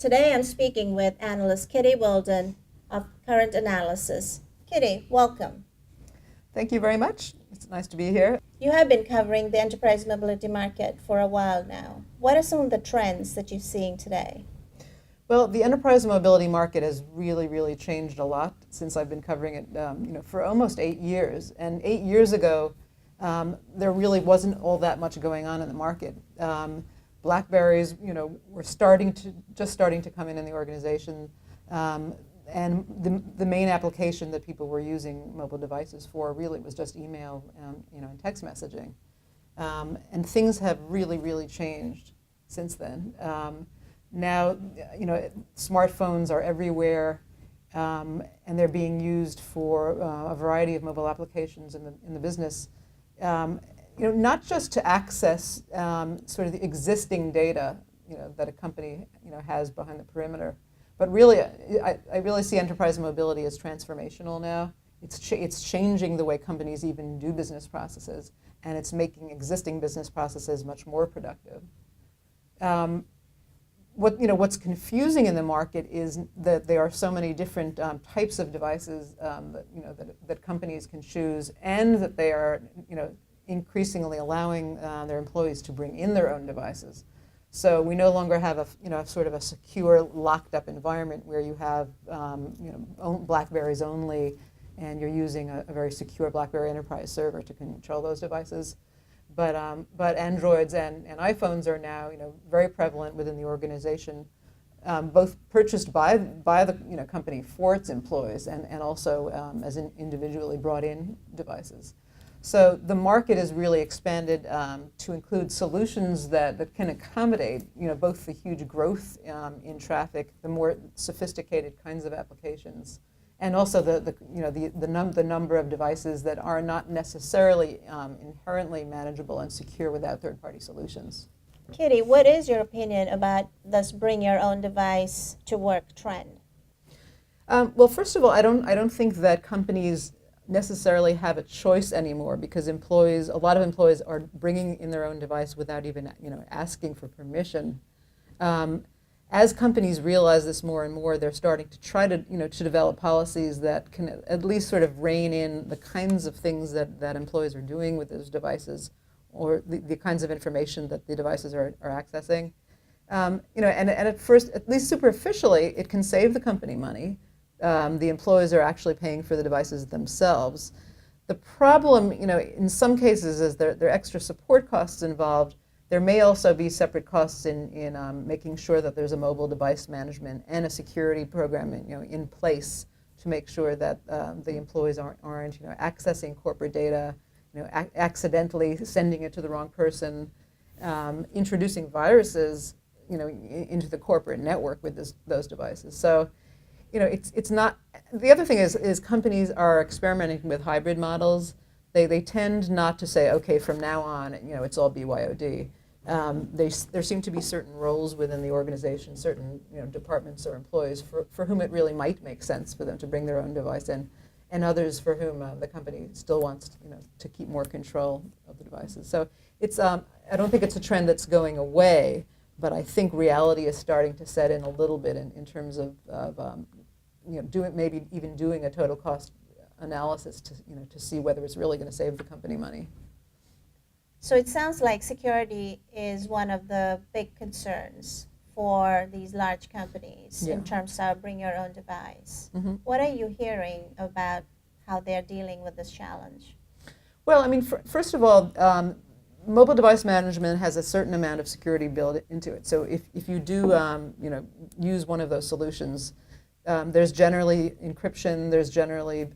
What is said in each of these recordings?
Today I'm speaking with analyst Weldon of Current Analysis. Kitty, welcome. Thank you very much. It's nice to be here. You have been covering the enterprise mobility market for a while now. What are some of the trends that you're seeing today? Well, the enterprise mobility market has really changed a lot since I've been covering it for almost 8 years. And 8 years ago, there really wasn't all that much going on in the market. BlackBerries, were just starting to come in the organization, and the main application that people were using mobile devices for really was just email, and text messaging. And things have really changed since then. Now, smartphones are everywhere, and they're being used for a variety of mobile applications in the business. Not just to access sort of the existing data, that a company, has behind the perimeter, but really, I really see enterprise mobility as transformational now. It's changing the way companies even do business processes, and it's making existing business processes much more productive. What's confusing in the market is that there are so many different types of devices that companies can choose, and that they are, increasingly allowing their employees to bring in their own devices. So we no longer have a sort of a secure, locked-up environment where you have BlackBerries only, and you're using a very secure BlackBerry Enterprise server to control those devices. But Androids and iPhones are now very prevalent within the organization, both purchased by the company for its employees, and also as individually brought in devices. So the market has really expanded to include solutions that can accommodate both the huge growth in traffic, the more sophisticated kinds of applications, and also the number of devices that are not necessarily inherently manageable and secure without third-party solutions. Kitty, what is your opinion about this bring your own device to work trend? Well, first of all, I don't think that companies necessarily have a choice anymore, because a lot of employees are bringing in their own device without even asking for permission. As companies realize this more and more, they're starting to try to develop policies that can at least sort of rein in the kinds of things that employees are doing with those devices, or the kinds of information that the devices are accessing. And at first, at least superficially, it can save the company money. The employees are actually paying for the devices themselves. The problem, in some cases, is there are extra support costs involved. There may also be separate costs in making sure that there's a mobile device management and a security program in place to make sure that the employees aren't accessing corporate data, accidentally sending it to the wrong person, introducing viruses into the corporate network with those devices. So it's not. The other thing is companies are experimenting with hybrid models. They tend not to say, okay, from now on, it's all BYOD. There seem to be certain roles within the organization, certain departments or employees for whom it really might make sense for them to bring their own device in, and others for whom the company still wants to keep more control of the devices. So it's I don't think it's a trend that's going away, but I think reality is starting to set in a little bit in terms of maybe even doing a total cost analysis to see whether it's really going to save the company money. So it sounds like security is one of the big concerns for these large companies in terms of bring your own device. Mm-hmm. What are you hearing about how they're dealing with this challenge? Well, I mean, first of all, mobile device management has a certain amount of security built into it. So if you do use one of those solutions, there's generally encryption, there's generally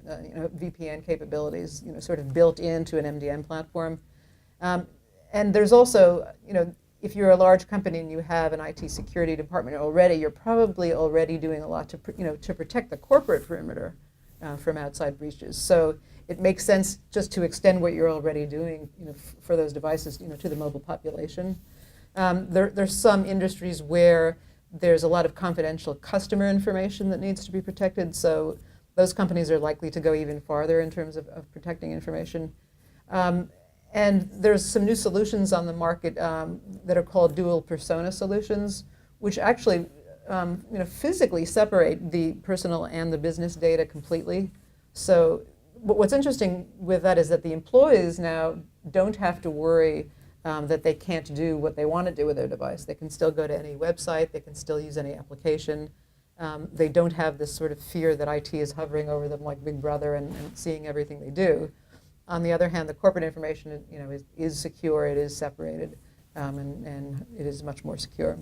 VPN capabilities sort of built into an MDM platform. And there's also, if you're a large company and you have an IT security department already, you're probably already doing a lot to protect the corporate perimeter from outside breaches. So it makes sense just to extend what you're already doing for those devices to the mobile population. There's some industries where there's a lot of confidential customer information that needs to be protected, so those companies are likely to go even farther in terms of protecting information. And there's some new solutions on the market that are called dual persona solutions, which actually physically separate the personal and the business data completely. So what's interesting with that is that the employees now don't have to worry that they can't do what they want to do with their device. They can still go to any website. They can still use any application. They don't have this sort of fear that IT is hovering over them like Big Brother and seeing everything they do. On the other hand, the corporate information is secure. It is separated, and it is much more secure.